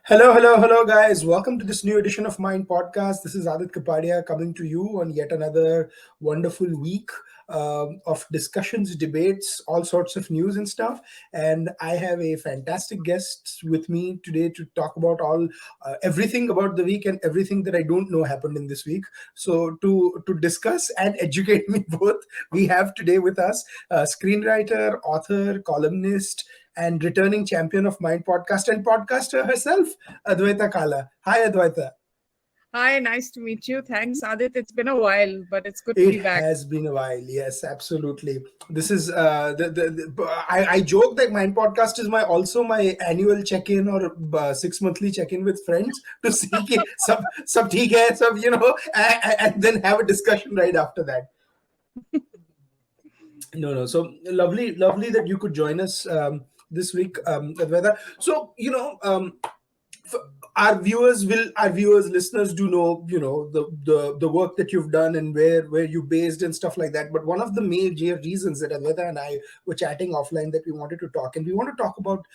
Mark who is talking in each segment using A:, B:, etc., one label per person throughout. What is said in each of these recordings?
A: Hello, guys. Welcome to this new edition of Mind Podcast. This is Aadit Kapadia coming to you on yet another wonderful week of discussions, debates, all sorts of news and stuff. And I have a fantastic guest with me today to talk about everything about the week and everything that I don't know happened in this week. So to discuss and educate me both, we have today with us screenwriter, author, columnist, and returning champion of Mind Podcast and podcaster herself, Advaita Kala. Hi, Advaita.
B: Hi, nice to meet you. Thanks, Adit. It's been a while, but it's good to
A: It
B: be back.
A: has been a while. Yes, absolutely. This is I joke that Mind Podcast is my annual check-in or 6 monthly check-in with friends to see sub theek hai, sub and then have a discussion right after that. No. So lovely that you could join us this week, Advaita. So our listeners do know the work that you've done and where you're based and stuff like that. But one of the major reasons that Advaita and I were chatting offline that we wanted to talk, and we want to talk about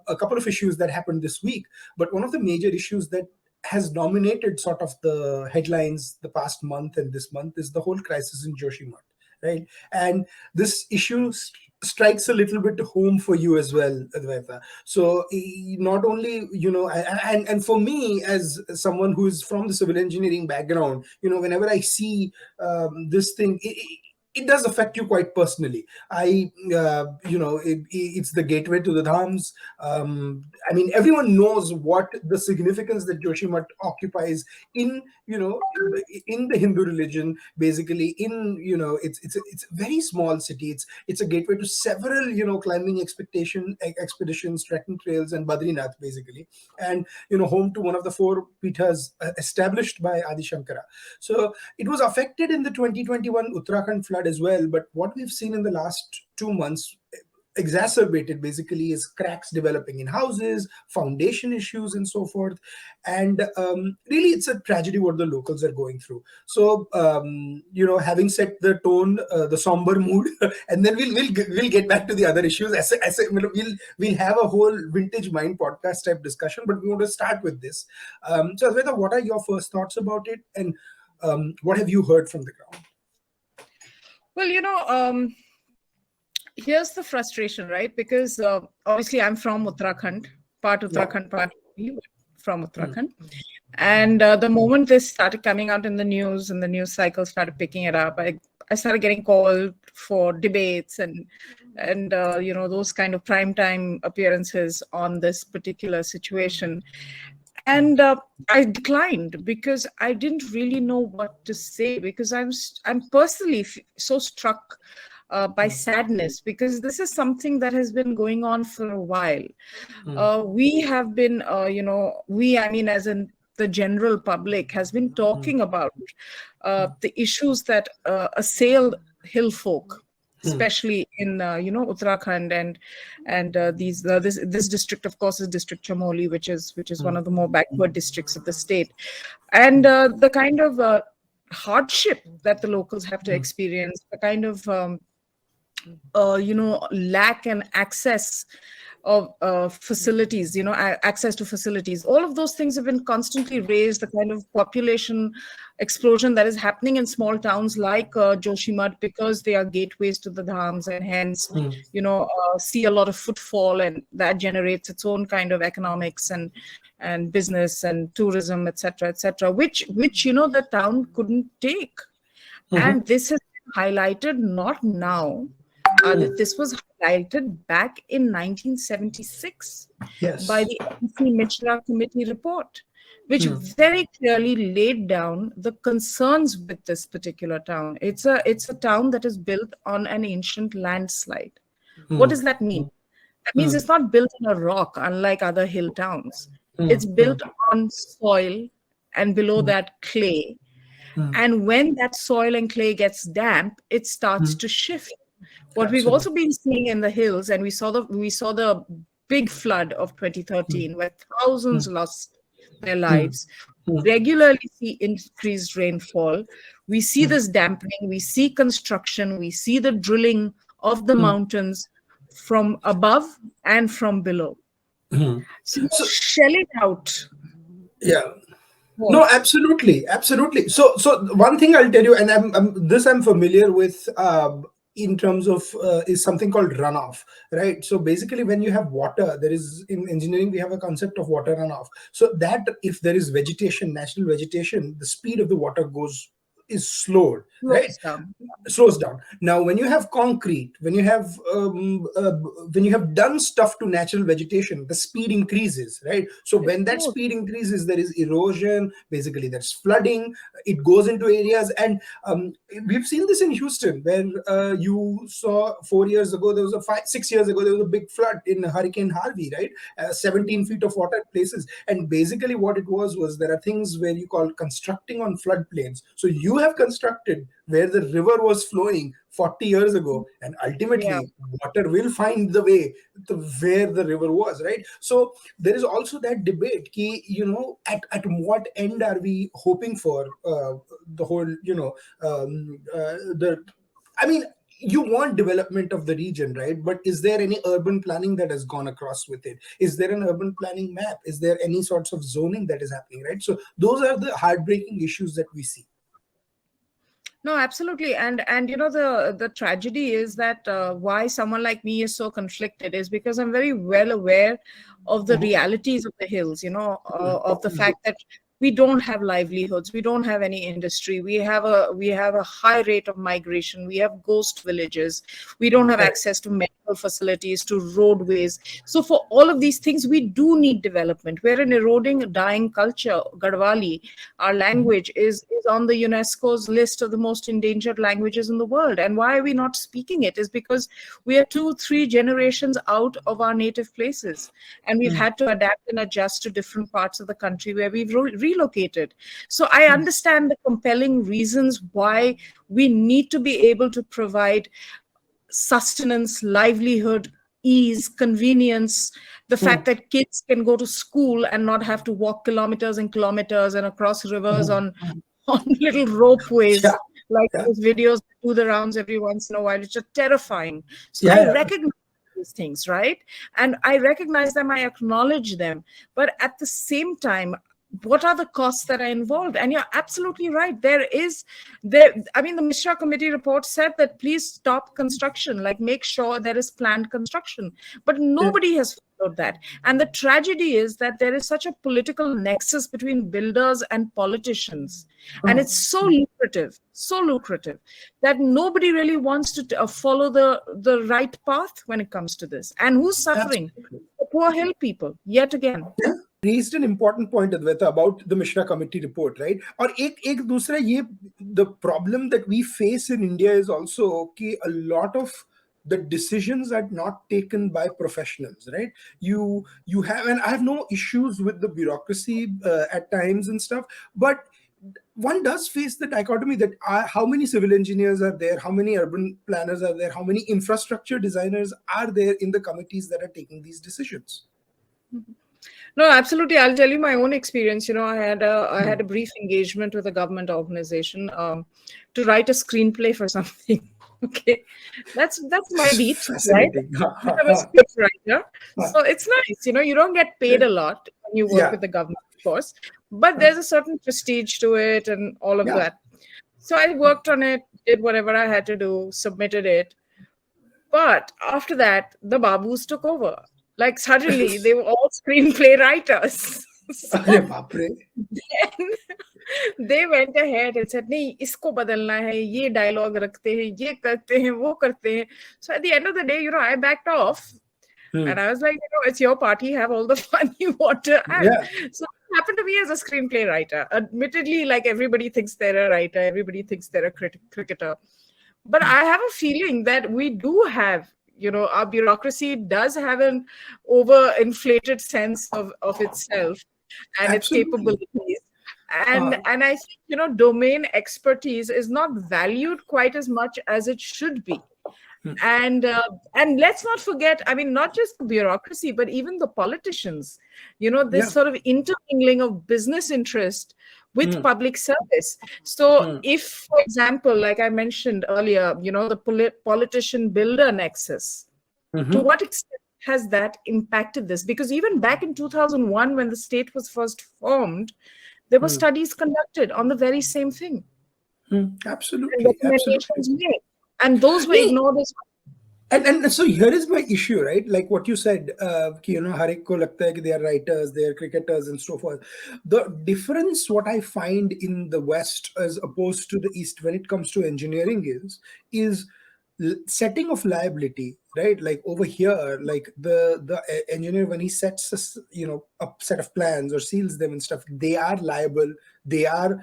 A: a couple of issues that happened this week. But one of the major issues that has dominated sort of the headlines the past month and this month is the whole crisis in Joshimath, right? And this issue strikes a little bit home for you as well, Advaita. So not only, and for me as someone who is from the civil engineering background, whenever I see this thing, it does affect you quite personally. It's the gateway to the dhams. Everyone knows what the significance that Joshimath occupies in, in the Hindu religion. Basically, it's a very small city. It's a gateway to several, climbing expeditions, trekking trails, and Badrinath, basically, and home to one of the four pithas established by Adi Shankara. So it was affected in the 2021 Uttarakhand flood as well. But what we've seen in the last 2 months, exacerbated basically, is cracks developing in houses, foundation issues, and so forth. And really, it's a tragedy what the locals are going through. So having set the tone, the somber mood, and then we'll get back to the other issues. We'll have a whole vintage Mind podcast type discussion, but we want to start with this. So Advaita, what are your first thoughts about it, and what have you heard from the ground?
B: Well, here's the frustration, right? Because obviously I'm from Uttarakhand, part Uttarakhand, part from Uttarakhand. And the moment this started coming out in the news and the news cycle started picking it up, I started getting called for debates and those kind of primetime appearances on this particular situation. And I declined because I didn't really know what to say, because I'm personally so struck by sadness, because this is something that has been going on for a while. We have been, as in the general public, has been talking about the issues that assail hill folk, especially in Uttarakhand and this district, of course, is District Chamoli, which is one of the more backward districts of the state, and the kind of hardship that the locals have to experience, the kind of lack and access of facilities, access to facilities. All of those things have been constantly raised. The kind of population explosion that is happening in small towns like Joshimath, because they are gateways to the dhams, and hence, see a lot of footfall, and that generates its own kind of economics and business and tourism, etc., which the town couldn't take. And this has been highlighted not now. This was highlighted back in 1976 by the Mishra committee report, which very clearly laid down the concerns with this particular town. It's a town that is built on an ancient landslide. What does that mean? That means it's not built on a rock, unlike other hill towns. It's built on soil, and below that clay. And when that soil and clay gets damp, it starts to shift. What we've also been seeing in the hills, and we saw the big flood of 2013, where thousands lost their lives. Regularly see increased rainfall. We see this dampening. We see construction. We see the drilling of the mountains from above and from below. So
A: So
B: shell it out.
A: yeah.
B: More.
A: No, absolutely, absolutely. So one thing I'll tell you, and I'm familiar with, in terms of, is something called runoff, right? So basically, when you have water, there is, in engineering we have a concept of water runoff. So that if there is vegetation, natural vegetation, the speed of the water is slowed, right?
B: Slows down.
A: Slows down. Now when you have concrete, when you have done stuff to natural vegetation, the speed increases, right? So
B: It
A: when that
B: goes.
A: speed increases, there is erosion, basically there's flooding, it goes into areas. And we've seen this in Houston, where you saw 4 years ago, there was a 6 years ago, there was a big flood in Hurricane Harvey, right? 17 feet of water at places. And basically what it was there are things where you call constructing on floodplains. So you have constructed where the river was flowing 40 years ago, and
B: Yeah.
A: ultimately water will find the way to where the river was, right? So there is also that debate ki, at what end are we hoping for, the whole, the I mean, you want development of the region, right? But is there any urban planning that has gone across with it? Is there an urban planning map? Is there any sorts of zoning that is happening, right? So those are the heartbreaking issues that we see.
B: No, absolutely. And the tragedy is that why someone like me is so conflicted is because I'm very well aware of the
A: Mhm.
B: realities of the hills, of the fact that we don't have livelihoods, we don't have any industry, we have a high rate of migration, we have ghost villages, we don't have
A: Correct.
B: access to medical facilities, to roadways. So for all of these things, we do need development. We're an eroding, dying culture. Garhwali, our
A: Mhm.
B: language, is on the UNESCO's list of the most endangered languages in the world. And why are we not speaking it? Is because we are 2-3 generations out of our native places, and we've
A: Mm.
B: had to adapt and adjust to different parts of the country where we've relocated. So I understand the compelling reasons why we need to be able to provide sustenance, livelihood, ease, convenience, the fact
A: Mm.
B: that kids can go to school and not have to walk kilometers and kilometers and across rivers
A: Mhm.
B: on on little ropeways,
A: Yeah,
B: like
A: yeah,
B: those videos that do the rounds every once in a while. It's just terrifying. So
A: yeah,
B: I
A: yeah.
B: recognize these things, right? And I recognize them, I acknowledge them. But at the same time, what are the costs that are involved? And you're absolutely right. I mean, the Mishra committee report said that please stop construction, like make sure there is planned construction. But
A: Yeah.
B: nobody has followed that. And the tragedy is that there is such a political nexus between builders and politicians. And it's
A: Mm.
B: so lucrative that nobody really wants to follow the right path when it comes to this. And who's suffering?
A: Absolutely.
B: The poor hill people, yet again.
A: Yeah. Raised an important point, Advaita, about the Mishra committee report, right? और एक दूसरा ये, the problem that we face in India is also कि a lot of the decisions are not taken by professionals, right? You have, and I have no issues with the bureaucracy at times and stuff, but one does face the dichotomy that how many civil engineers are there, how many urban planners are there, how many infrastructure designers are there in the committees that are taking these decisions.
B: No, absolutely. I'll tell you my own experience. I had a brief engagement with a government organization to write a screenplay for something. Okay, that's my beat, right?
A: Fascinating.
B: I'm a script writer, so it's nice. You don't get paid a lot when you work
A: Yeah,
B: with the government, of course, but there's a certain prestige to it and all of
A: yeah.
B: that. So I worked on it, did whatever I had to do, submitted it. But after that, the Babus took over. Like suddenly, they were all screenplay writers.
A: अरे
B: So
A: बाप रे.
B: then they went ahead and said, "नहीं, इसको बदलना है, ये dialogue रखते हैं, ये करते हैं, वो करते हैं." So at the end of the day, I backed off.
A: Hmm.
B: And I was like, it's your party, have all the fun you want to have.
A: Yeah,
B: So it happened to me as a screenplay writer. Admittedly, like everybody thinks they're a writer, everybody thinks they're a cricketer. But I have a feeling that we do have, our bureaucracy does have an overinflated sense of itself and its
A: absolutely.
B: capabilities. And I think, domain expertise is not valued quite as much as it should be.
A: Hmm.
B: And let's not forget, I mean, not just the bureaucracy, but even the politicians, this
A: Yeah.
B: sort of intermingling of business interest with
A: Hmm.
B: public service. So
A: Hmm.
B: if, for example, like I mentioned earlier, the politician builder nexus, to
A: Mhm.
B: what extent has that impacted this? Because even back in 2001, when the state was first formed, there were studies conducted on the very same thing and
A: Absolutely, absolutely.
B: recommendations made, and those were
A: No,
B: ignored as
A: and so here is my issue, right? Like what you said, कि, हर एक को लगता है कि they are writers, they are cricketers, and so forth. The difference, what I find in the West as opposed to the East when it comes to engineering is setting of liability, right? Like over here, like the engineer, when he sets a set of plans or seals them and stuff, they are liable. They are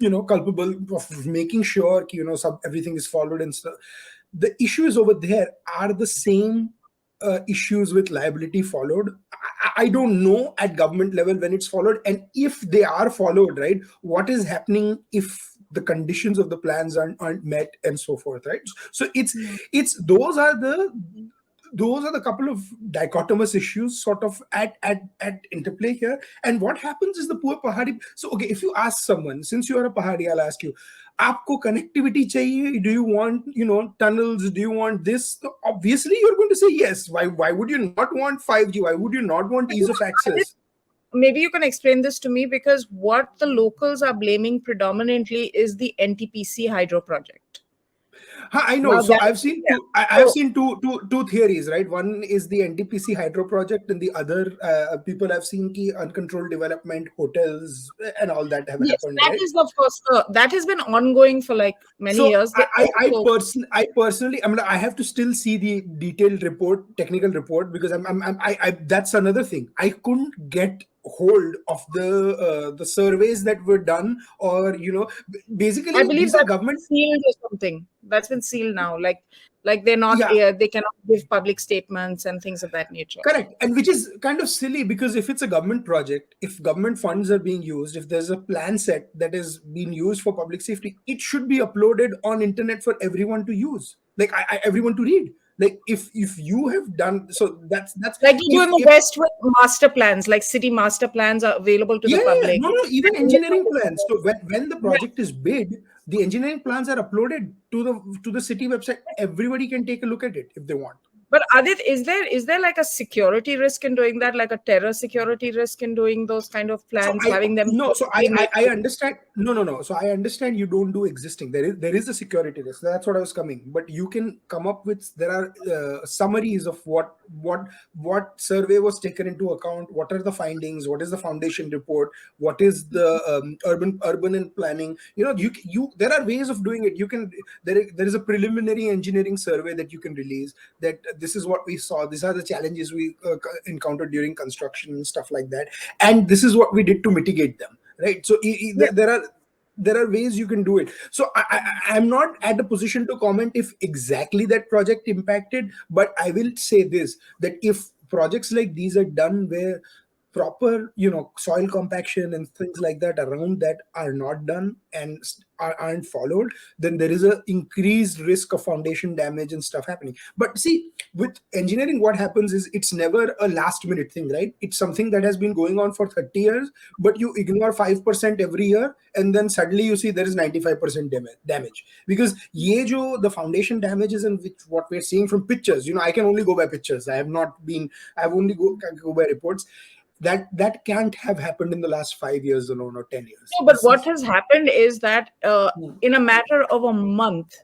A: culpable of making sure everything is followed and stuff. The issues over there are the same issues with liability followed. I don't know at government level when it's followed, and if they are followed, right, what is happening if the conditions of the plans aren't met and so forth, right? So it's those are the couple of dichotomous issues sort of at interplay here. And what happens is the poor Pahadi. So, okay, if you ask someone, since you are a Pahadi, I'll ask you, aapko connectivity chahiye? Do you want, tunnels? Do you want this? So obviously, you're going to say yes. Why would you not want 5G? Why would you not want ease of access?
B: maybe you can explain this to me, because what the locals are blaming predominantly is the NTPC hydro project.
A: I know.
B: Now
A: So
B: that,
A: I've seen
B: yeah.
A: I've seen two theories, right? One is the NTPC hydro project, and the other people I've seen ki uncontrolled development, hotels, and all that have
B: Yes,
A: happened,
B: that
A: right?
B: is the first. That has been ongoing for like many
A: So
B: years. They also,
A: I personally, I mean, I have to still see the detailed report, technical report, because that's another thing. I couldn't get hold of the surveys that were done, or
B: I
A: basically
B: believe
A: these are
B: that's been
A: government.
B: sealed or something. That's been sealed now. Like they're not.
A: Yeah,
B: They cannot give public statements and things of that nature.
A: correct. And which is kind of silly, because if it's a government project, if government funds are being used, if there's a plan set that is being used for public safety, it should be uploaded on internet for everyone to use, like everyone to read. Like if you have done so, that's
B: Like you do in the
A: if
B: West with master plans, like city master plans are available to the
A: yeah,
B: public.
A: no, no, even
B: And in the
A: engineering plans. So when the
B: yeah.
A: project is bid, the engineering plans are uploaded to the city website. Everybody can take a look at it if they want.
B: But Adit, is there like a security risk in doing that, like a terror security risk in doing those kind of
A: So
B: plans,
A: I
B: having them
A: no, so
B: publicly made
A: I understand. No. So I understand you don't do existing. There is a security risk. That's what I was coming. But you can come up with, there are summaries of what survey was taken into account. What are the findings? What is the foundation report? What is the urban and planning? You there are ways of doing it. You can there is a preliminary engineering survey that you can release. That this is what we saw. These are the challenges we encountered during construction and stuff like that, and this is what we did to mitigate them, right? So
B: Yeah.
A: there are ways you can do it. So I'm not at a position to comment if exactly that project impacted, but I will say this, that if projects like these are done where proper soil compaction and things like that around that are not done and aren't followed, then there is a increased risk of foundation damage and stuff happening. But see, with engineering, what happens is it's never a last minute thing, right? It's something that has been going on for 30 years, but you ignore 5% every year, and then suddenly you see there is 95% damage. Because the foundation damages, and which what we're seeing from pictures, I can only go by pictures. I've only can go by reports. That can't have happened in the last 5 years alone, or 10 years.
B: No, but what has happened is that in a matter of a month,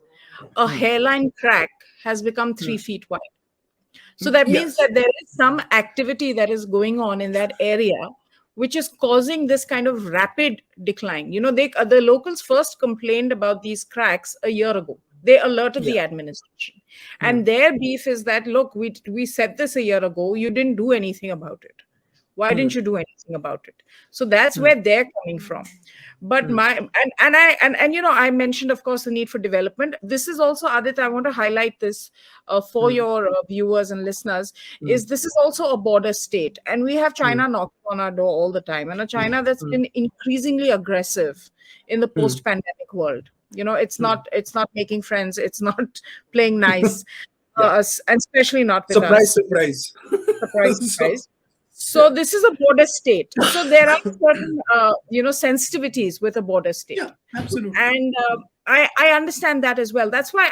B: a hairline crack has become 3 feet wide. So that means
A: Yes.
B: that there is some activity that is going on in that area, which is causing this kind of rapid decline. The locals first complained about these cracks a year ago. They alerted the
A: Yeah.
B: administration, and their beef is that, look, we said this a year ago. You didn't do anything about it. Why didn't you do anything about it? So that's where they're coming from. But I mentioned, of course, the need for development. This is also, Adit, I want to highlight this for your viewers and listeners, is this is also a border state, and we have China knocking on our door all the time, and a China that's been increasingly aggressive in the post-pandemic world. It's not making friends, it's not playing nice,
A: Yeah.
B: and especially not with
A: Surprise,
B: us.
A: surprise.
B: Surprise,
A: So
B: surprise. So this is a border state. So there are certain, sensitivities with a border state,
A: yeah, absolutely.
B: and I understand that as well. That's why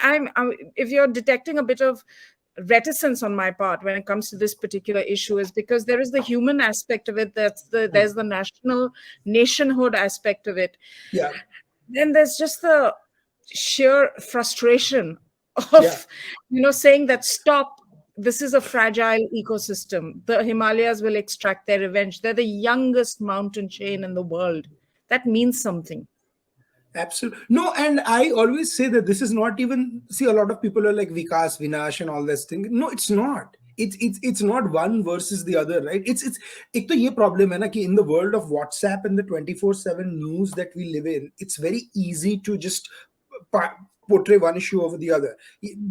B: if you're detecting a bit of reticence on my part when it comes to this particular issue is because there is the human aspect of it. There's the nationhood aspect of it.
A: Yeah.
B: Then there's just the sheer frustration
A: Yeah.
B: of saying that stop, this is a fragile ecosystem. The Himalayas will extract their revenge. They're the youngest mountain chain in the world. That means something.
A: Absolutely. No, and I always say that this is not even, see, a lot of people are like Vikas, Vinash, and all this thing. No, it's not. It's not one versus the other, right? It's एक तो ये problem है ना कि in the world of WhatsApp and the 24/7 news that we live in, it's very easy to just portray one issue over the other.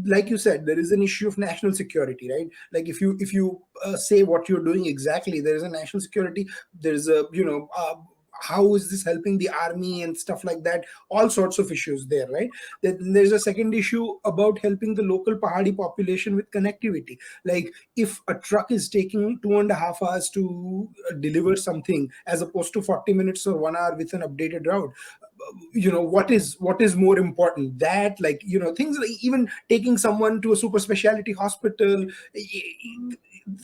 A: Like you said, there is an issue of national security, right? Like if you say what you're doing exactly, there is a national security. There's a how is this helping the army and stuff like that, all sorts of issues there, right? Then there's a second issue about helping the local Pahadi population with connectivity. Like if a truck is taking 2.5 hours to deliver something as opposed to 40 minutes or 1 hour with an updated route, what is more important, that, like, things like even taking someone to a super specialty hospital,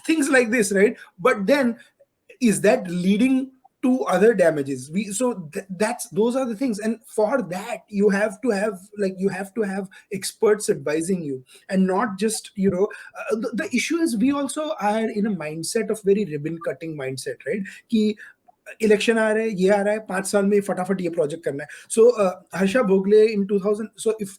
A: things like this, right? But then is that leading to other damages? Those are the things, and for that you have to have experts advising you, and not just the issue is we also are in a mindset of very ribbon cutting mindset, right? Ki election आ रहा है, ये आ रहा है, 5 साल में फटाफट ये प्रोजेक्ट करना है. So Harsha Bhogle in 2000, so if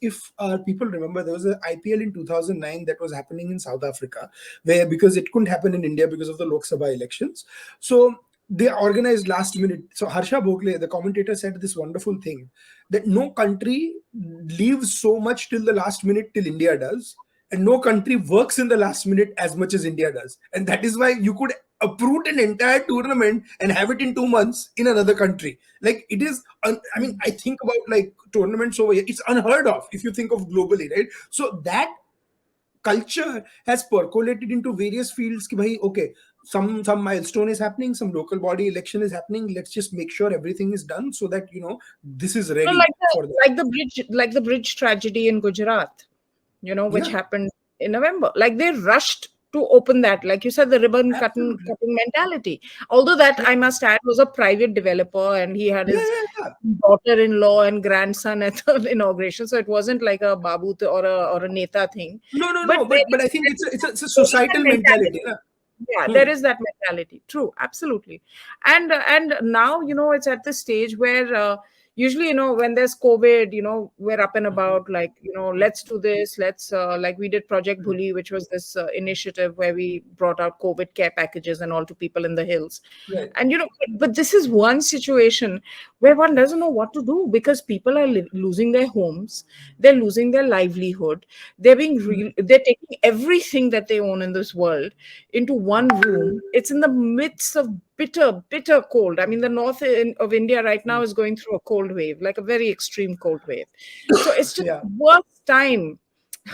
A: people remember, there was an IPL in 2009 that was happening in South Africa, where, because it couldn't happen in India because of the Lok Sabha elections, so they organized last minute. So Harsha Bhogle, the commentator, said this wonderful thing, that no country leaves so much till the last minute till India does, and no country works in the last minute as much as India does. And that is why you could uproot an entire tournament and have it in 2 months in another country. Like, it is, I think about like tournaments over here, it's unheard of if you think of globally, right? So that culture has percolated into various fields. Ki bhai, okay, some milestone is happening, some local body election is happening, let's just make sure everything is done so that this is ready for that.
B: Like the bridge tragedy in Gujarat, which happened in November. Like, they rushed to open that, like you said, the ribbon cutting mentality. Although that, I must add, was a private developer, and he had his daughter-in-law and grandson at the inauguration, so it wasn't like a babu or a neta thing.
A: No, but I think it's a societal mentality.
B: Yeah, there is that mentality. True, absolutely. And now, it's at this stage where usually, when there's COVID, we're up and about, like, let's do this, let's like we did Project Bhuli, which was this initiative where we brought out COVID care packages and all to people in the hills.
A: Right.
B: And but this is one situation where one doesn't know what to do, because people are losing their homes, they're losing their livelihood, they're taking everything that they own in this world into one room. It's in the midst of bitter cold. I mean, the north of India right now is going through a cold wave, like a very extreme cold wave. So it's just the worst time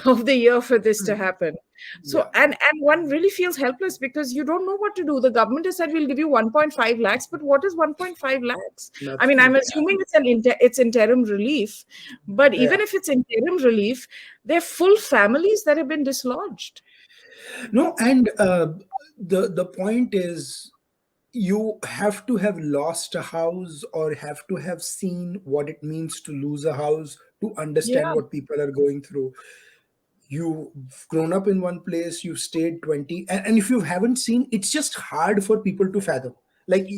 B: of the year for this to happen. So and one really feels helpless, because you don't know what to do. The government has said, we'll give you 1.5 lakhs, but what is 1.5 lakhs? I mean, I'm assuming it's interim relief, but even if it's interim relief, they're full families that have been dislodged.
A: No, and the point is, you have to have lost a house or have to have seen what it means to lose a house to understand what people are going through. You've grown up in one place, you've stayed 20, and if you haven't seen, it's just hard for people to fathom. Like,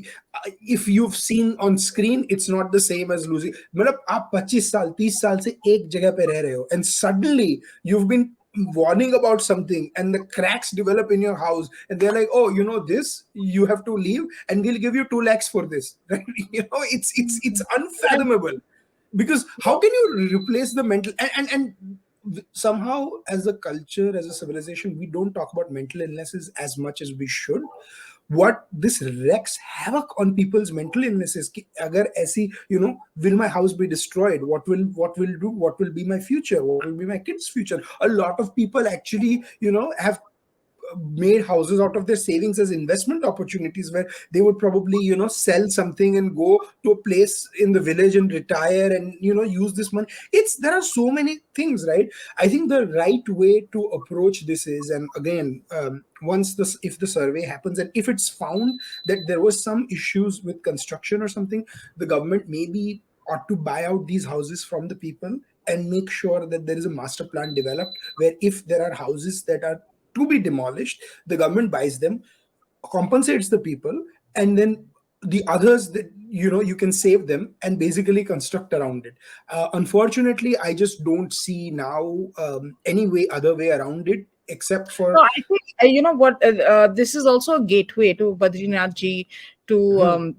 A: if you've seen on screen, it's not the same as losing. मतलब आप 25 साल 30 साल से एक जगह पे रह रहे हो, and suddenly you've been warning about something and the cracks develop in your house, and they're like, oh, this, you have to leave and we'll give you 2 lakhs for this, right? It's unfathomable, because how can you replace the mental and somehow, as a culture, as a civilization, we don't talk about mental illnesses as much as we should. What this wreaks havoc on people's mental illnesses. Agar aisi, will my house be destroyed? What will do? What will be my future? What will be my kids' future? A lot of people actually, have made houses out of their savings as investment opportunities, where they would probably, sell something and go to a place in the village and retire and, use this money. There are so many things, right? I think the right way to approach this is, and again, if the survey happens and if it's found that there was some issues with construction or something, the government maybe ought to buy out these houses from the people and make sure that there is a master plan developed, where if there are houses that are to be demolished, the government buys them, compensates the people, and then the others that, you can save them and basically construct around it. Unfortunately, I just don't see now other way around it, except
B: No,
A: for.
B: I think you know what. This is also a gateway to Badrinath Ji, to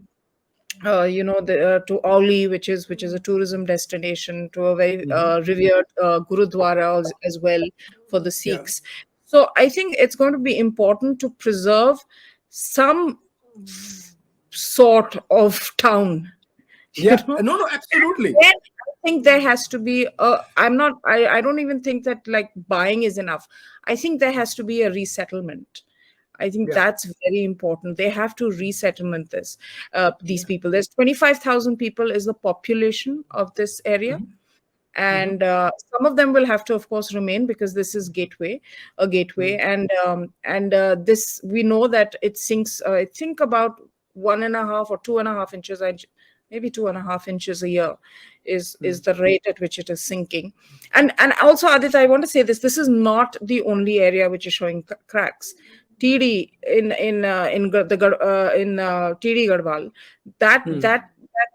A: Hmm,
B: to Auli, which is a tourism destination, to a very
A: mhm.
B: revered Gurudwara as well for the
A: Yeah.
B: Sikhs. So I think it's going to be important to preserve some sort of town. You
A: Yeah,
B: know,
A: no, no, absolutely.
B: then I think there has to be a, I don't even think that like buying is enough. I think there has to be a resettlement. I think
A: Yeah.
B: that's very important. They have to resettlement these
A: Yeah.
B: people. There's 25,000 people is the population of this area,
A: Mhm, mhm,
B: and some of them will have to, of course, remain, because this is a gateway,
A: mhm,
B: and this, we know that it sinks. I think about 1.5 or 2.5 inches, maybe 2.5 inches a year is
A: mhm,
B: the rate at which it is sinking. And also, Adit, I want to say this: this is not the only area which is showing cracks. TD in TD Garhwal,
A: mhm.
B: that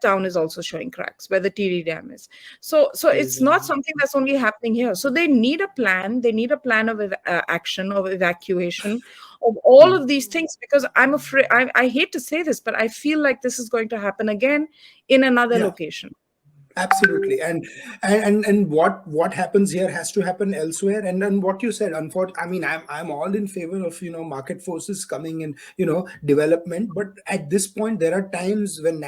B: town is also showing cracks where the TD dam is. So it's not something that's only happening here. So they need a plan. They need a plan of action, of evacuation, of all
A: Mhm.
B: of these things. Because I'm afraid, I hate to say this, but I feel like this is going to happen again in another
A: Yeah.
B: location.
A: Absolutely, and what happens here has to happen elsewhere. And what you said, unfortunately, I mean, I'm all in favor of, market forces coming and, development. But at this point, there are times when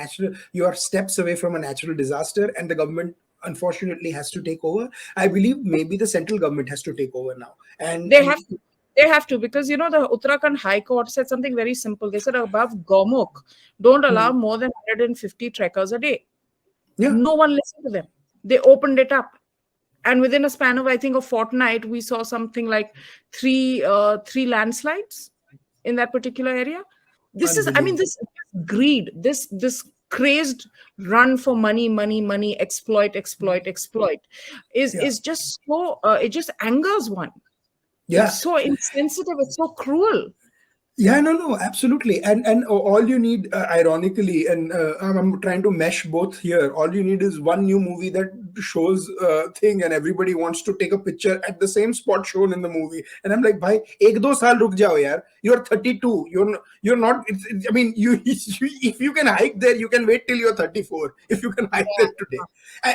A: you are steps away from a natural disaster, and the government unfortunately has to take over. I believe maybe the central government has to take over now,
B: They
A: and
B: have to. They have to, because the Uttarakhand High Court said something very simple. They said above Gomukh, don't allow
A: hmm,
B: more than 150 trekkers a day.
A: yeah,
B: No one listened to them. They opened it up, and within a span of, I think, a fortnight, we saw something like three landslides in that particular area. This is, I mean,
A: unbelievable.
B: this greed, this crazed run for money, money, money, exploit, exploit, exploit, is
A: Yeah,
B: is just so, it just angers one. It's
A: yeah.
B: so insensitive, it's so cruel.
A: Yeah, no, no, absolutely. And all you need, ironically, and I'm trying to mesh both here. All you need is one new movie that shows thing, and everybody wants to take a picture at the same spot shown in the movie. And I'm like, bhai, ek do saal ruk jao, yaar. You're 32. You're not. I mean, if you can hike there, you can wait till you're 34. If you can hike there today,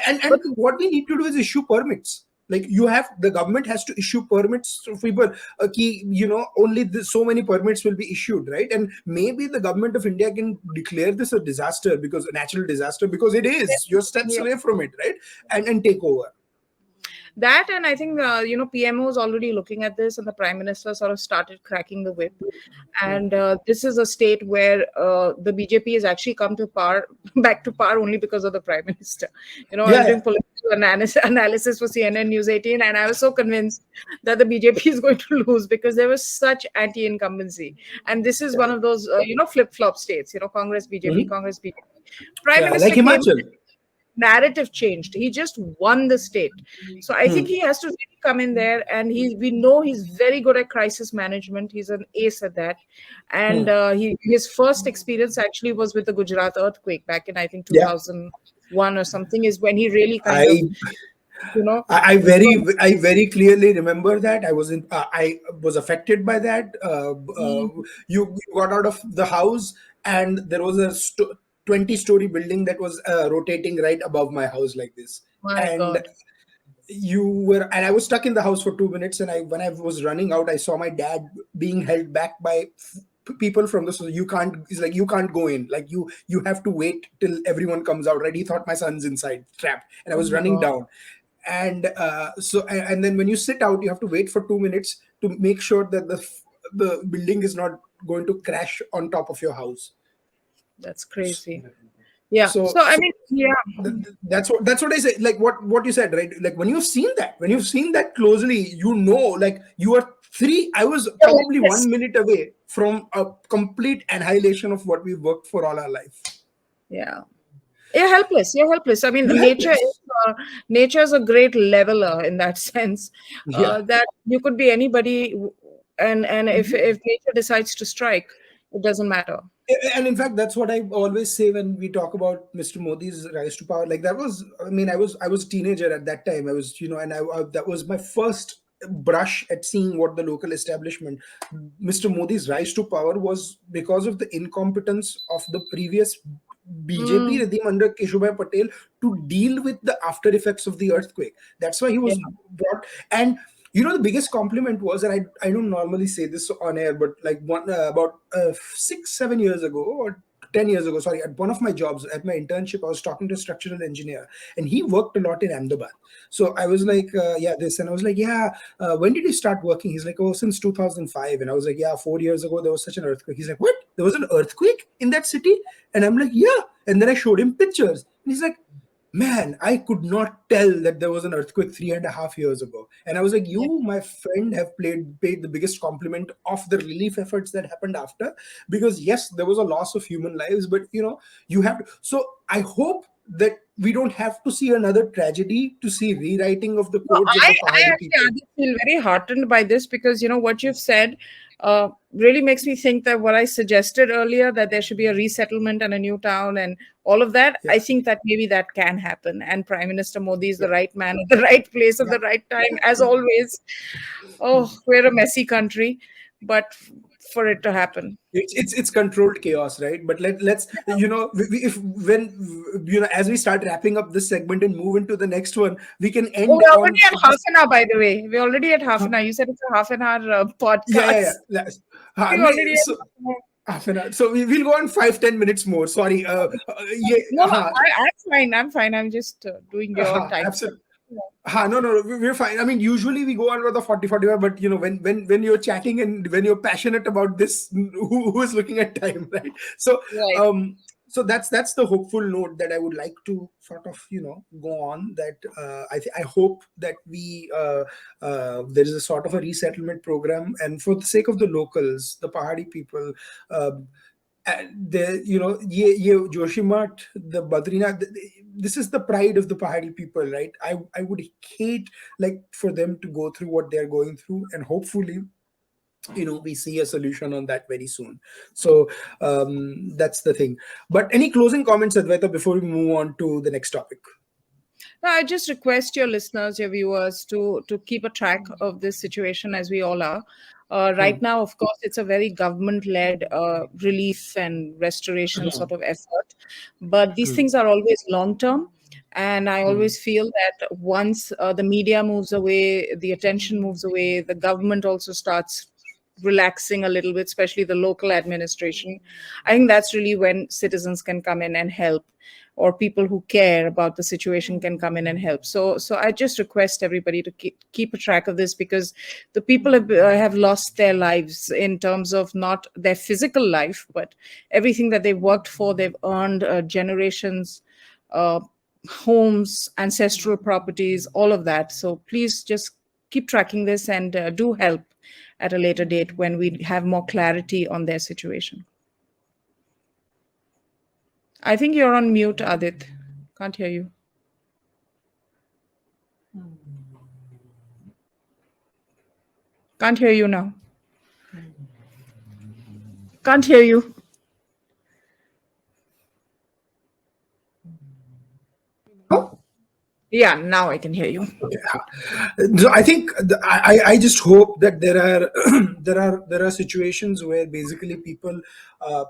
A: and
B: But
A: what we need to do is issue permits. Like, the government has to issue permits to people, only so many permits will be issued, right? And maybe the government of India can declare this a disaster, because a natural disaster, because it is, you're steps
B: yeah.
A: away from it, right? And take over.
B: That, and I think PMO is already looking at this, and the Prime Minister sort of started cracking the whip.
A: Hmm.
B: And this is a state where the BJP has actually come to power, back to power, only because of the Prime Minister. I
A: Yeah,
B: was
A: yeah,
B: doing political analysis for CNN News 18, and I was so convinced that the BJP is going to lose, because there was such anti-incumbency. And this is
A: yeah.
B: one of those flip-flop states. Congress BJP,
A: Mhm.
B: Congress BJP. Prime
A: Yeah, like
B: Minister came,
A: Himachal.
B: narrative changed. He just won the state. So I think
A: Hmm.
B: he has to really come in there, and we know he's very good at crisis management. He's an ace at that. And
A: Hmm.
B: his first experience actually was with the Gujarat earthquake back in, I think,
A: Yeah,
B: 2001 or something, is when he really kind of,
A: I
B: you know
A: I very clearly remember that. I was affected by that. You got out of the house, and there was a 20-story building that was rotating right above my house like this.
B: my
A: And
B: God.
A: I was stuck in the house for 2 minutes, and when I was running out, I saw my dad being held back by people from the. So you can't. He's like, you can't go in. Like, you have to wait till everyone comes out. Right? He thought my son's inside trapped, and I
B: Oh
A: was
B: my
A: running
B: God.
A: down. And then when you sit out, you have to wait for 2 minutes to make sure that the building is not going to crash on top of your house.
B: That's crazy. Yeah.
A: So
B: So I mean, yeah.
A: that's what I say. Like what you said, right? Like when you've seen that closely, like you are three. I was probably 1 minute away from a complete annihilation of what we worked for all our life.
B: Yeah. You're helpless. I mean,
A: You're helpless.
B: nature is a great leveler in that sense.
A: Yeah.
B: That you could be anybody, and if nature decides to strike, it doesn't matter.
A: And in fact, that's what I always say when we talk about Mr. Modi's rise to power. Like that was, I mean, I was a teenager at that time. I was, and that was my first brush at seeing what the local establishment. Mr. Modi's rise to power was because of the incompetence of the previous BJP regime under Keshubhai Patel to deal with the after effects of the earthquake. That's why he was brought. And the biggest compliment was, and I don't normally say this on air, but like about 6-7 years ago, or 10 years ago, sorry, at one of my jobs, at my internship, I was talking to a structural engineer, and he worked a lot in Ahmedabad. So I was like, this. And I was like, when did you start working? He's like, oh, since 2005. And I was like, 4 years ago, there was such an earthquake. He's like, what? There was an earthquake in that city? And I'm like, yeah. And then I showed him pictures. And he's like, man, I could not tell that there was an earthquake 3.5 years ago. And I was like, you, my friend, have paid the biggest compliment of the relief efforts that happened after. Because yes, there was a loss of human lives, but you have to. So I hope that we don't have to see another tragedy to see rewriting of the codes of the Pahadi people.
B: I actually feel very heartened by this, because what you've said really makes me think that what I suggested earlier, that there should be a resettlement and a new town and all of that, I think that maybe that can happen. And Prime Minister Modi is the right man at the right place at the right time, as always. Oh, we're a messy country, but for it to happen,
A: it's controlled chaos, right? But let's if when as we start wrapping up this segment and move into the next one, we can end
B: we're already at half an hour, by the way. We're already at half an hour. You said it's a half an hour podcast.
A: Half an hour. So we'll go on 5-10 minutes more. Sorry.
B: I'm fine. I'm just doing your time.
A: Absolutely. No, we're fine. I mean, usually we go on with the 40-45, but when you're chatting and when you're passionate about this, who is looking at time, right? So so that's the hopeful note that I would like to sort of go on. That I hope that we there is a sort of a resettlement program, and for the sake of the locals, the Pahadi people. Joshimath, the Badrinath, this is the pride of the Pahadi people, right? I would hate for them to go through what they're going through, and hopefully we see a solution on that very soon. So that's the thing. But any closing comments, Advaita, before we move on to the next topic?
B: I just request your listeners, your viewers, to keep a track of this situation, as we all are. Right now, of course, it's a very government-led relief and restoration sort of effort. But these things are always long-term. And I always feel that once the media moves away, the attention moves away, the government also starts relaxing a little bit, especially the local administration. I think that's really when citizens can come in and help, or people who care about the situation can come in and help. So I just request everybody to keep a track of this, because the people have lost their lives in terms of not their physical life, but everything that they've worked for. They've earned generations, homes, ancestral properties, all of that. So please just keep tracking this and do help at a later date when we have more clarity on their situation. I think you're on mute, Adit. Can't hear you. Can't hear you now. Can't hear you. Yeah, now I can hear you.
A: Okay. So I think I just hope that there are there are situations where basically people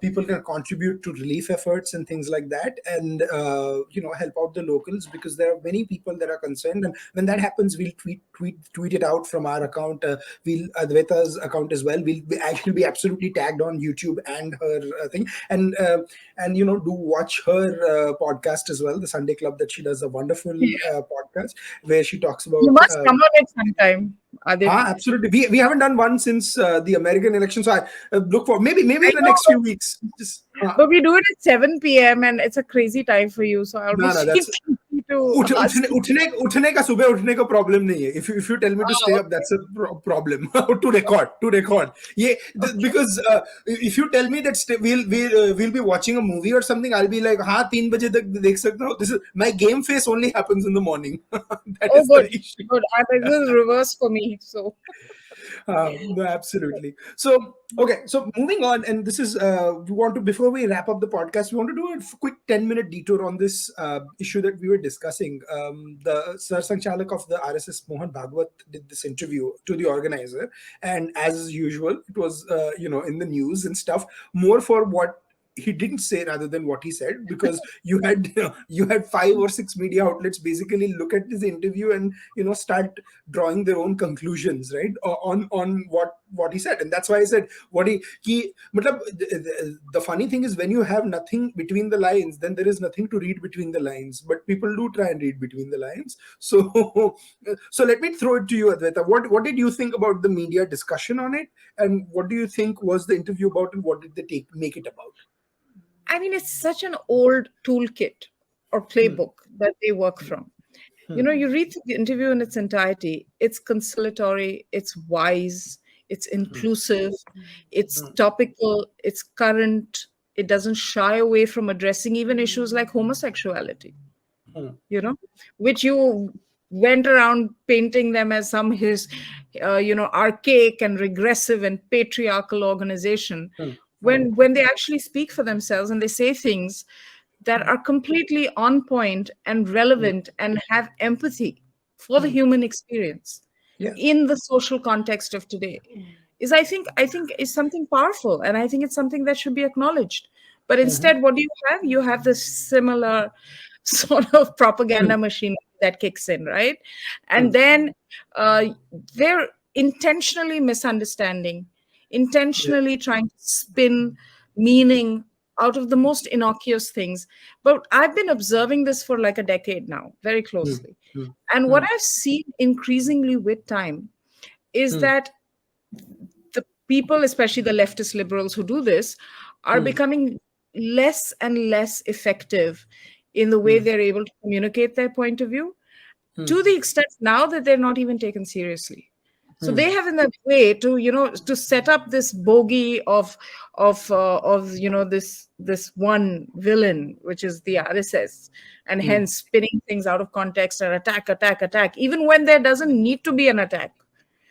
A: can contribute to relief efforts and things like that, and help out the locals, because there are many people that are concerned. And when that happens, we'll tweet it out from our account. We'll Advaita's account as well. We'll actually be absolutely tagged on YouTube and her thing, and do watch her podcast as well, the Sunday Club, that she does a wonderful podcast where she talks about.
B: You must come on it sometime, Adit.
A: Absolutely. We haven't done one since the American election, so I look for maybe
B: I
A: in the
B: know,
A: next few weeks. Just
B: but we do it at 7 p.m. and it's a crazy time for you. So I
A: no,
B: almost keep
A: that's
B: thinking to ask.
A: उठने का सुबह उठने का problem नहीं है. If you tell me to stay up, that's a problem. to record. Yeah, because if you tell me that we'll be watching a movie or something, I'll be like, हाँ 3 बजे तक देख सकता हूँ. This is my game face only happens in the morning. That is the issue.
B: Good. This is reverse for me. So.
A: No, absolutely. So, okay. So moving on, and this is we want to, before we wrap up the podcast, we want to do a quick 10-minute detour on this issue that we were discussing. The Sar Sanchalak of the RSS, Mohan Bhagwat, did this interview to the organizer, and as usual, it was in the news and stuff, more for what he didn't say rather than what he said, because you had 5 or 6 media outlets basically look at this interview and start drawing their own conclusions, right, on what he said. And that's why I said what he matlab, the funny thing is, when you have nothing between the lines, then there is nothing to read between the lines, but people do try and read between the lines. So let me throw it to you, Advaita. What did you think about the media discussion on it, and what do you think was the interview about, and what did they make it about?
B: I mean, it's such an old toolkit or playbook that they work from. You read the interview in its entirety. It's conciliatory, it's wise, it's inclusive, it's topical, it's current. It doesn't shy away from addressing even issues like homosexuality, which you went around painting them as some archaic and regressive and patriarchal organization. When they actually speak for themselves and they say things that are completely on point and relevant and have empathy for the human experience in the social context of today, is I think is something powerful, and I think it's something that should be acknowledged. But instead, what do you have? You have this similar sort of propaganda machine that kicks in, right? And then they're intentionally misunderstanding, intentionally trying to spin meaning out of the most innocuous things. But I've been observing this for like a decade now, very closely. And what I've seen increasingly with time is that the people, especially the leftist liberals who do this, are becoming less and less effective in the way they're able to communicate their point of view, to the extent now that they're not even taken seriously. So they have in that way to set up this bogey of this one villain, which is the RSS, and hence spinning things out of context and attack, even when there doesn't need to be an attack.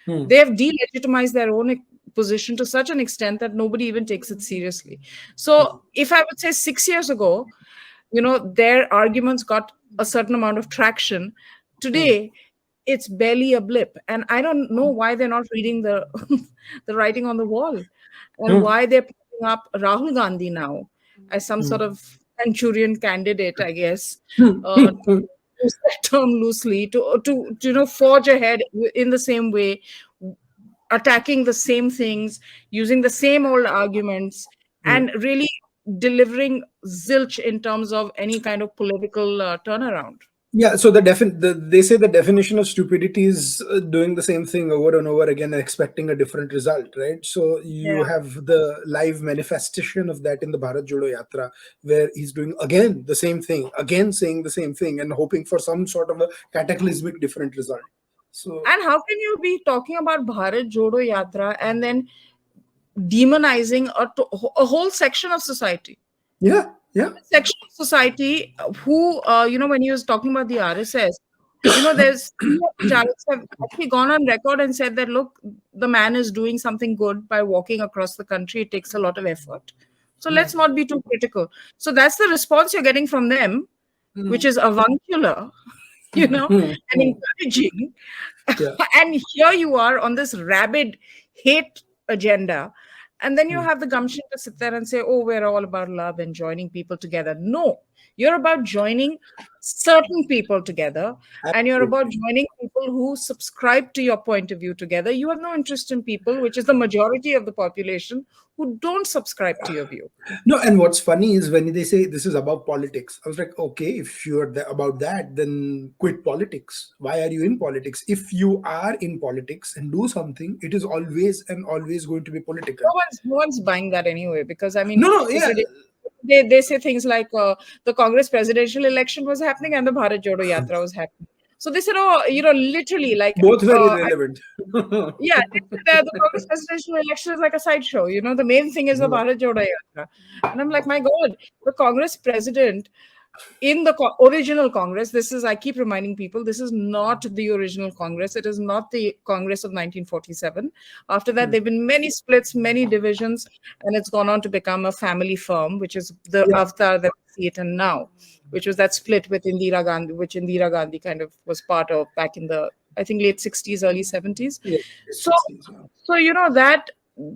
B: They have delegitimized their own position to such an extent that nobody even takes it seriously. So if I would say 6 years ago, their arguments got a certain amount of traction. Today, it's barely a blip, and I don't know why they're not reading the the writing on the wall, and why they're putting up Rahul Gandhi now as some sort of Manchurian candidate, I guess, to use that term loosely, to forge ahead in the same way, attacking the same things, using the same old arguments, and really delivering zilch in terms of any kind of political turnaround.
A: Yeah, so they say the definition of stupidity is doing the same thing over and over again and expecting a different result, right? So you have the live manifestation of that in the Bharat Jodo Yatra, where he's doing again the same thing, again saying the same thing, and hoping for some sort of a cataclysmic different result. So,
B: and how can you be talking about Bharat Jodo Yatra and then demonizing a whole section of society?
A: Yeah.
B: Section of society who, when he was talking about the RSS, there's journalists have actually gone on record and said that, look, the man is doing something good by walking across the country. It takes a lot of effort. So let's not be too critical. So that's the response you're getting from them, which is avuncular, and encouraging. And here you are on this rabid hate agenda. And then you have the gumption to sit there and say, oh, we're all about love and joining people together. No, you're about joining certain people together. Absolutely. And you're about joining people who subscribe to your point of view together. You have no interest in people, which is the majority of the population, who don't subscribe to your view.
A: No, and what's funny is when they say this is about politics, I was like, okay, if you're about that, then quit politics. Why are you in politics? If you are in politics and do something, it is always and always going to be political.
B: No one's buying that anyway, because I mean,
A: No,
B: it's
A: yeah.
B: ridiculous. They say things like the Congress presidential election was happening and the Bharat Jodo Yatra was happening. So they said, oh, literally, like,
A: Both were irrelevant.
B: yeah, they said, the Congress presidential election is like a sideshow. The main thing is the Bharat Jodo Yatra. And I'm like, my God, the Congress president in the original Congress, I keep reminding people, this is not the original Congress. It is not the Congress of 1947. After that, there have been many splits, many divisions, and it's gone on to become a family firm, which is the avatar that we see it in now, which was that split with Indira Gandhi, which Indira Gandhi kind of was part of back in the, I think, late 60s, early 70s.
A: Yeah,
B: So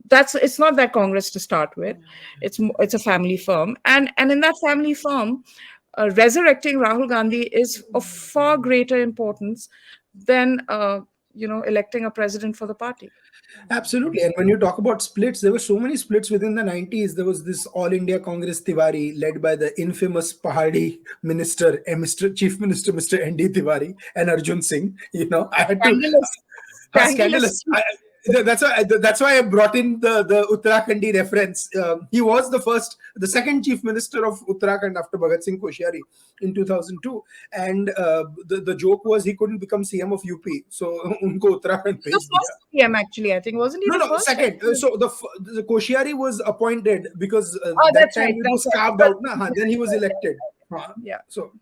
B: that's it's not that Congress to start with. It's a family firm, and in that family firm, resurrecting Rahul Gandhi is of far greater importance than electing a president for the party.
A: Absolutely. And when you talk about splits, there were so many splits within the 90s. There was this All India Congress Tiwari led by the infamous Pahadi minister, Chief Minister Mr. N.D. Tiwari and Arjun Singh. I had to... Scandalous. That's why I brought in the Uttarakhandi reference. He was the second chief minister of Uttarakhand after Bhagat Singh Koshyari in 2002, and the joke was he couldn't become CM of UP, so unko Uttarakhand
B: The first CM, actually, I think, wasn't he?
A: No,
B: first?
A: Second. So the Koshyari was appointed because that
B: that's
A: time
B: right.
A: it was carved out. Then he was elected.
B: Yeah.
A: So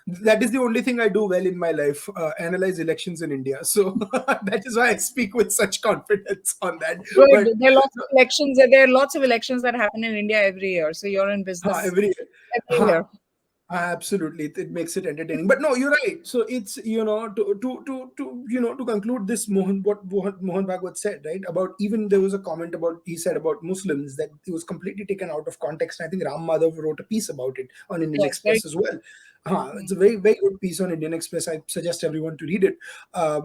A: that is the only thing I do well in my life, analyze elections in India. So that is why I speak with such confidence on that.
B: Good. But there are lots of elections. There are lots of elections that happen in India every year. So you're in business
A: every
B: year.
A: Absolutely, it makes it entertaining. But no, you're right. So it's to conclude this, what Mohan Bhagwat said, right, about, even there was a comment he said about Muslims that it was completely taken out of context. I think Ram Madhav wrote a piece about it on Indian Express as well. It's a very, very good piece on Indian Express. I suggest everyone to read it.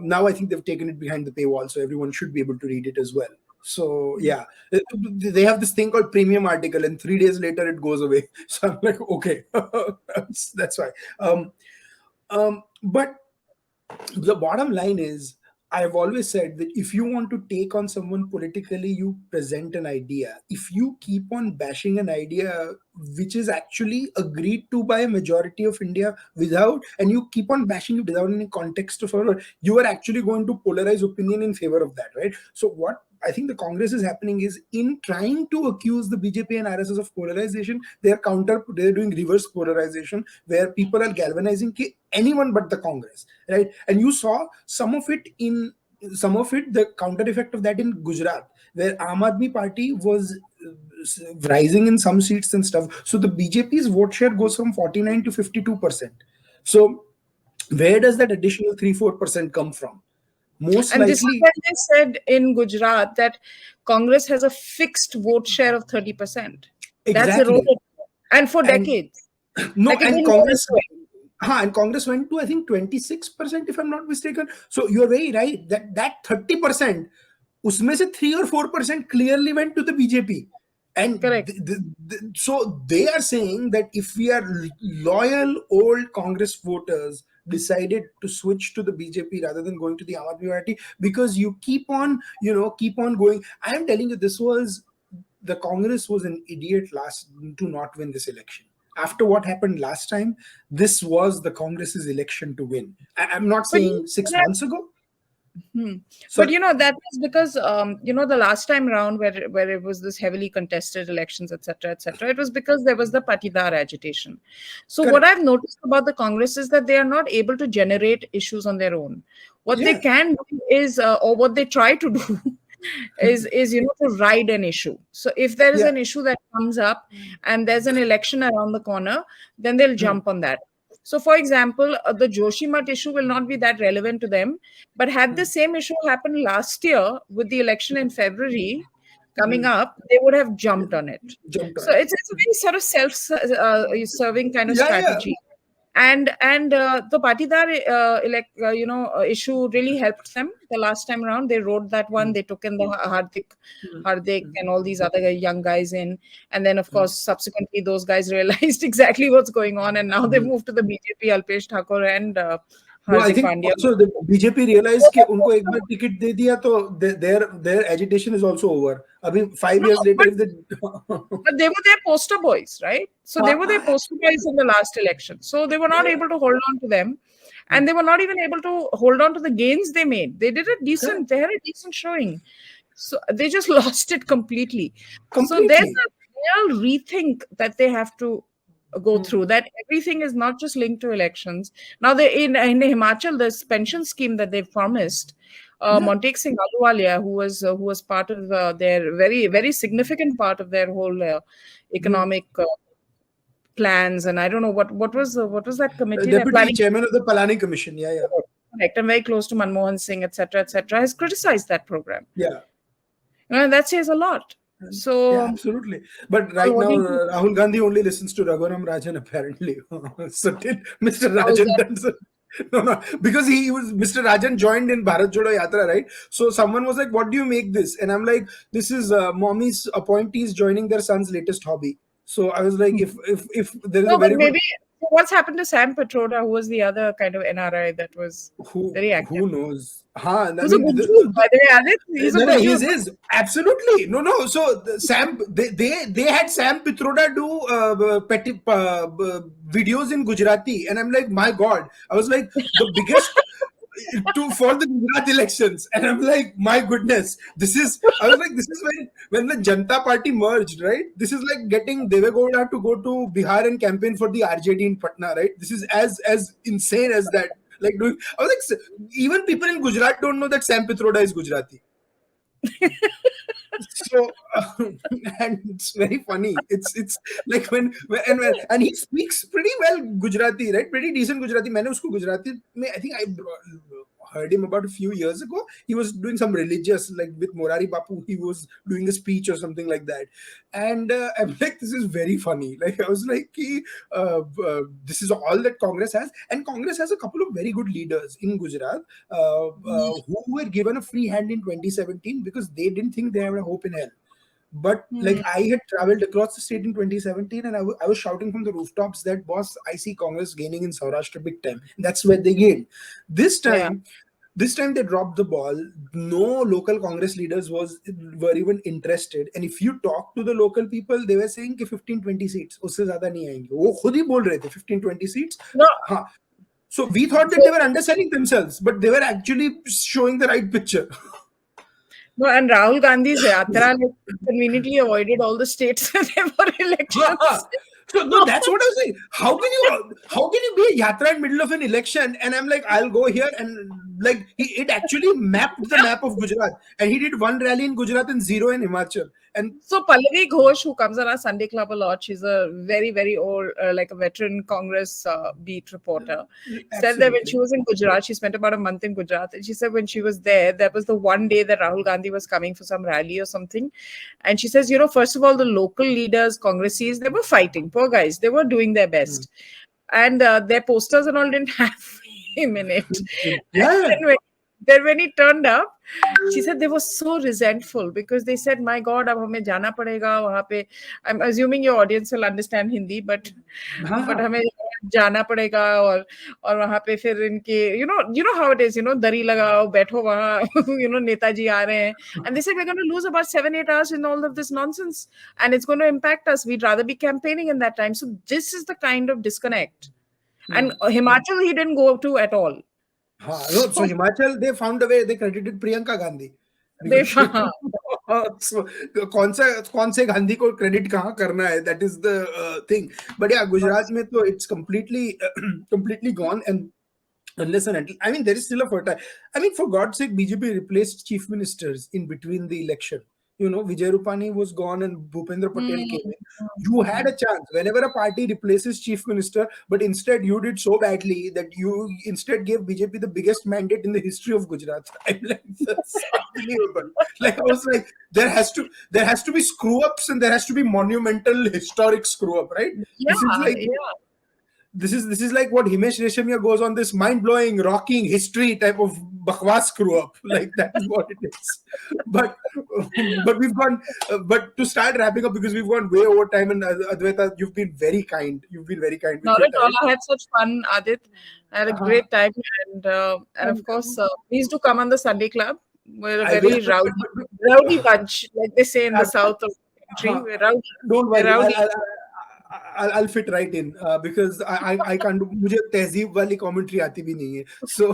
A: Now I think they've taken it behind the paywall, so everyone should be able to read it as well. So yeah, they have this thing called premium article, and 3 days later it goes away. So I'm like, okay, that's why. But the bottom line is, I've always said that if you want to take on someone politically, you present an idea. If you keep on bashing an idea which is actually agreed to by a majority of India and you keep on bashing it without any context of it, you are actually going to polarize opinion in favor of that, right? So what I think the Congress is happening is, in trying to accuse the BJP and RSS of polarization, they're doing reverse polarization, where people are galvanizing anyone but the Congress, right? And you saw some of it, the counter effect of that in Gujarat, where Aam Aadmi Party was rising in some seats and stuff. So the BJP's vote share goes from 49 to 52%. So where does that additional 3-4% come from? Most
B: and
A: likely,
B: this is when they said in Gujarat that Congress has a fixed vote share of 30%.
A: Exactly.
B: That's eroded, and for decades.
A: No, and Congress went to, I think, 26%, if I'm not mistaken. So you're very right that 30%, usme se 3 or 4% clearly went to the BJP. And
B: correct.
A: So they are saying that if we are loyal old Congress voters decided to switch to the BJP rather than going to the Aam Aadmi Party, because you keep on going. I am telling you, the Congress was an idiot to not win this election. After what happened last time, this was the Congress's election to win. I'm not saying 6 months ago.
B: So, but that was because the last time around where it was this heavily contested elections, etc., it was because there was the Patidar agitation. So Correct. What I've noticed about the Congress is that they are not able to generate issues on their own. What they can do is, or what they try to do is to ride an issue. So if there is an issue that comes up and there's an election around the corner, then they'll jump on that. So, for example, the Joshimath issue will not be that relevant to them. But had the same issue happened last year with the election in February coming up, they would have jumped on it. So it's a very sort of self-serving kind of strategy. and the Patidar issue really helped them the last time around. They wrote that one. They took in the Hardik and all these other young guys in, and then of course subsequently those guys realized exactly what's going on, and now they moved to the BJP, Alpesh Thakur and
A: No, I
B: Hardik
A: think
B: Pandya.
A: also the BJP realized कि उनको एक बार ticket दे दिया तो their agitation is also over. अभी 5 years later, if they
B: But they were their poster boys, right? So they were their poster boys in the last election. So they were not able to hold on to them. And they were not even able to hold on to the gains they made. They had a decent showing. So they just lost it completely. So there's a real rethink that they have to go through, that everything is not just linked to elections. Now they in Himachal, this pension scheme that they promised, Montek Singh Ahluwalia, who was part of their very significant part of their whole economic plans, and I don't know what was that committee?
A: Deputy chairman of the Planning Commission,
B: Correct, and very close to Manmohan Singh, etc., has criticized that program.
A: Yeah,
B: and that says a lot. So
A: yeah, absolutely. But right now, Rahul Gandhi only listens to Raghuram Rajan apparently. So did Mr. Rajan done so? No, because Mr. Rajan joined in Bharat Jodo Yatra, right? So someone was like, "What do you make this?" And I'm like, "This is mommy's appointees joining their son's latest hobby." So I was like, if there is a very
B: maybe what's happened to Sam Petroda, who was the other kind of NRI that was very active?
A: Who knows?
B: He's a good dude, by the way, Adit.
A: He is absolutely no. So Sam, they had Sam Pitroda do videos in Gujarati, and I'm like, my God! I was like the biggest for the Gujarat elections, and I'm like, my goodness, this is when the Janata Party merged, right? This is like getting Devegowda to go to Bihar and campaign for the RJD in Patna, right? This is as insane as that. Like I was like, even people in Gujarat don't know that Sam Pitroda is Gujarati. So and it's very funny. It's like when he speaks pretty well Gujarati, right? Pretty decent Gujarati. मैंने उसको Gujarati में I think I heard him about a few years ago. He was doing some religious, like with Morari Bapu. He was doing a speech or something like that, and I'm like, this is very funny. Like I was like, this is all that Congress has, and Congress has a couple of very good leaders in Gujarat who were given a free hand in 2017 because they didn't think they had a hope in hell. But like I had traveled across the state in 2017 and I was shouting from the rooftops that, boss, I see Congress gaining in Saurashtra big time. That's where they gained. This time they dropped the ball. No local Congress leaders were even interested. And if you talk to the local people, they were saying 15-20 seats. उससे ज़्यादा नहीं आएंगे. वो खुद ही बोल रहे थे 15-20 seats.
B: No.
A: हाँ. So we thought that they were underselling themselves, but they were actually showing the right picture.
B: No, and Rahul Gandhi's yatra conveniently avoided all the states where there were elections.
A: So no, that's what I was saying. How can you be a yatra in middle of an election? And I'm like, I'll go here, and like it actually mapped the map of Gujarat, and he did one rally in Gujarat and 0 in Himachal. And
B: so Pallavi Ghosh, who comes on our Sunday Club a lot, she's a very, very old, like a veteran Congress beat reporter, said that when she was in Gujarat, she spent about a month in Gujarat, and she said when she was there, that was the one day that Rahul Gandhi was coming for some rally or something. And she says, first of all, the local leaders, Congressies, they were fighting. Poor guys, they were doing their best. And their posters and all didn't have him in it.
A: Yeah.
B: Then when he turned up, she said they were so resentful because they said, my God, अब हमें जाना पड़ेगा वहाँ पे. I'm assuming your audience will understand Hindi, but हमें जाना पड़ेगा और वहाँ पे फिर इनके, you know how it is, दरी लगाओ, बैठो वहाँ, नेताजी आ रहे हैं. And they said, we're going to lose about 7-8 hours in all of this nonsense, and it's going to impact us. We'd rather be campaigning in that time. So this is the kind of disconnect. And Himachal, he didn't go to at all.
A: So Himachal, they found a way. They credited Priyanka Gandhi. So कौन से गांधी को credit कहाँ करना है? That is the thing. But yeah, Gujarat में तो it's completely gone. And unless and until, I mean, there is still a fertile. I mean, for God's sake, BJP replaced chief ministers in between the election. Vijay Rupani was gone and Bhupendra Patel came in. You had a chance whenever a party replaces chief minister, but instead you did so badly that you instead gave BJP the biggest mandate in the history of Gujarat. I'm like, that's unbelievable. Like I was like, there has to be screw ups and there has to be monumental historic screw up, right?
B: Yeah,
A: this is like what Himesh Reshamia goes on this mind-blowing, rocking history type of bakwas screw up. Like that is what it is. But but we've gone. But to start wrapping up, because we've gone way over time, and Advaita, you've been very kind. You've been very kind with
B: Not
A: your
B: at all.
A: time.
B: I had such fun, Adit. I had a
A: Uh,
B: great time, and of
A: and
B: course, please do come on the Sunday Club. We're a
A: I will.
B: very rowdy bunch, like they say in the
A: Uh,
B: south of the country.
A: uh,
B: We're rowdy.
A: don't
B: We're
A: worry.
B: rowdy.
A: I'll fit right in because I can't do मुझे तहजीब वाली commentary आती भी नहीं है. So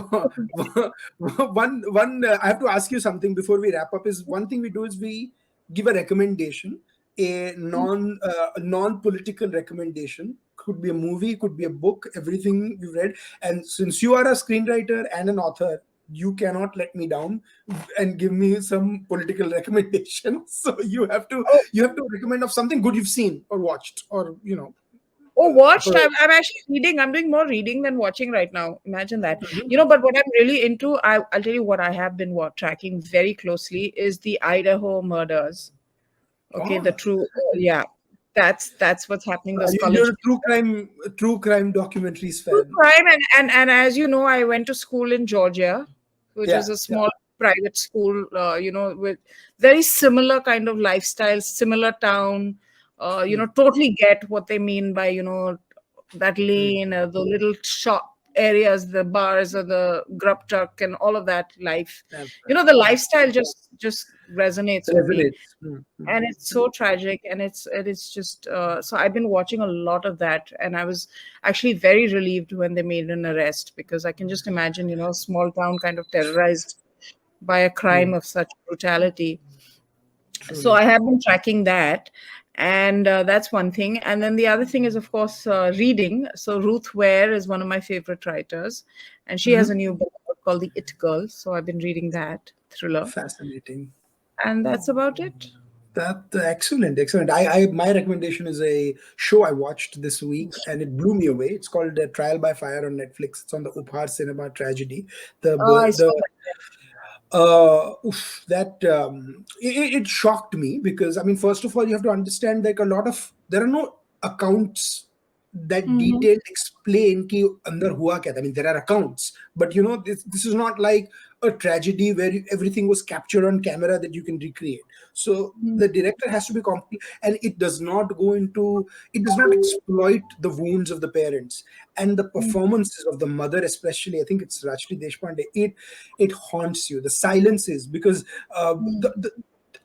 A: one I have to ask you something before we wrap up. Is one thing we do is we give a recommendation, a non-political recommendation. Could be a movie, could be a book, everything you've read. And since you are a screenwriter and an author, you cannot let me down and give me some political recommendations. So
B: Oh,
A: you have to recommend of something good you've seen or watched or
B: oh, watched.
A: heard.
B: I'm actually reading. I'm doing more reading than watching right now. Imagine that.
A: Mhm.
B: But what I'm really into, I'll tell you what I have been tracking very closely is the Idaho murders. Okay, the
A: Oh,
B: true, yeah, that's what's happening. Those
A: you're
B: college
A: a true crime documentaries
B: true
A: fan.
B: crime, and as you know, I went to school in Georgia, which
A: Yeah,
B: is a
A: yeah.
B: small private school, with very similar kind of lifestyle, similar town.
A: Mm,
B: Totally get what they mean by that
A: mm.
B: lane, the little shop areas, the bars, or the grub truck, and all of that life. The lifestyle just resonates with me,
A: Resonates.
B: and it's so tragic, and it's just so I've been watching a lot of that, and I was actually very relieved when they made an arrest, because I can just imagine a small town kind of terrorized by a crime
A: Mm.
B: of such brutality. So
A: Truly
B: I have been tracking that, and that's one thing. And then the other thing is, of course, reading. So Ruth Ware is one of my favorite writers, and she has a
A: Mhm.
B: new book called The It Girl, so I've been reading that thriller,
A: Fascinating.
B: and that's about it.
A: That excellent, excellent. I my recommendation is a show I watched this week and it blew me away. It's called Trial by Fire on Netflix. It's on the Upar Cinema Tragedy.
B: Oh, I saw
A: The
B: that.
A: that it shocked me because I mean, first of all, you have to understand like there are no accounts that
B: Mhm.
A: detailed explain कि अंदर हुआ क्या था. I mean, there are accounts, but this is not like a tragedy where everything was captured on camera that you can recreate. So the director has to be complete, and it does not exploit the wounds of the parents and the performances of the mother, especially. I think it's Rajni Deshpande. It haunts you. The silences, because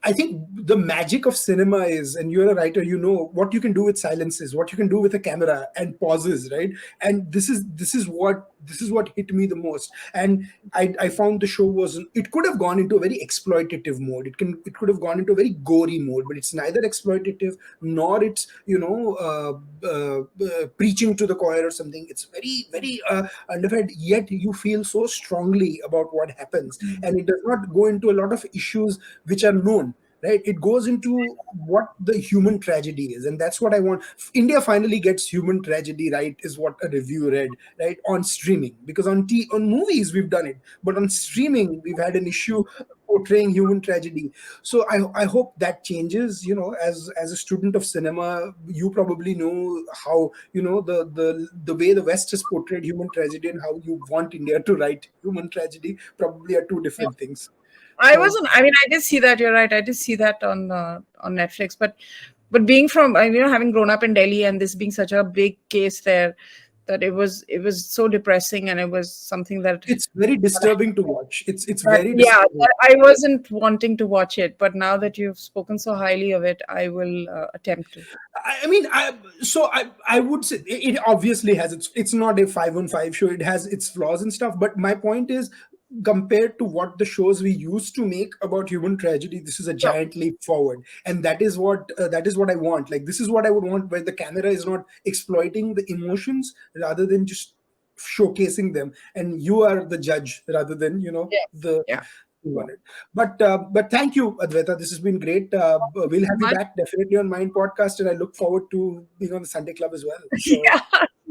A: I think the magic of cinema is, and you're a writer, you know what you can do with silences, what you can do with a camera and pauses, right? And this is what hit me the most. And I found the show it could have gone into a very exploitative mode. It could have gone into a very gory mode, but it's neither exploitative nor it's preaching to the choir or something. It's very very underfed, yet you feel so strongly about what happens, and it does not go into a lot of issues which are known, right? It goes into what the human tragedy is, and that's what I want. India finally gets human tragedy right, is what a review read, right, on streaming. Because on movies we've done it, but on streaming we've had an issue portraying human tragedy. So I hope that changes. As a student of cinema, you probably know how the way the West has portrayed human tragedy and how you want India to write human tragedy probably are two different things.
B: I
A: So
B: wasn't. I mean, I did see that. You're right. I did see that on Netflix. But being from having grown up in Delhi, and this being such a big case there, that it was so depressing, and it was something that,
A: it's very disturbing to watch. It's
B: that
A: very
B: yeah,
A: disturbing.
B: that I wasn't wanting to watch it. But now that you've spoken so highly of it, I will attempt to.
A: I mean, I would say it obviously has it's not a 5 on 5 show. It has its flaws and stuff. But my point is, compared to what the shows we used to make about human tragedy, this is a
B: Sure.
A: giant leap forward, and that is what I want. Like, this is what I would want, where the camera is not exploiting the emotions rather than just showcasing them, and you are the judge rather than
B: Yeah.
A: the
B: Yeah.
A: on it. But thank you, Advaita. This has been great. We'll have you
B: Much.
A: back definitely on Mind Podcast, and I look forward to being on the Sunday Club as well. So
B: Yeah,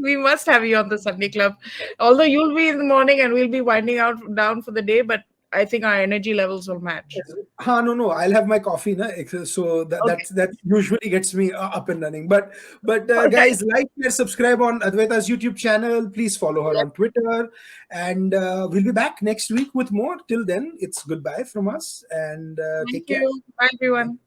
B: we must have you on the Sunday Club. Although you'll be in the morning and we'll be winding out down for the day, but I think our energy levels will match.
A: No, I'll have my coffee, na? So
B: Okay.
A: that usually gets me up and running. But
B: All right.
A: guys, like and subscribe on Advaita's YouTube channel. Please follow her
B: Yes.
A: on Twitter, and we'll be back next week with more. Till then, it's goodbye from us, and
B: Thank
A: take care.
B: you. Bye, everyone.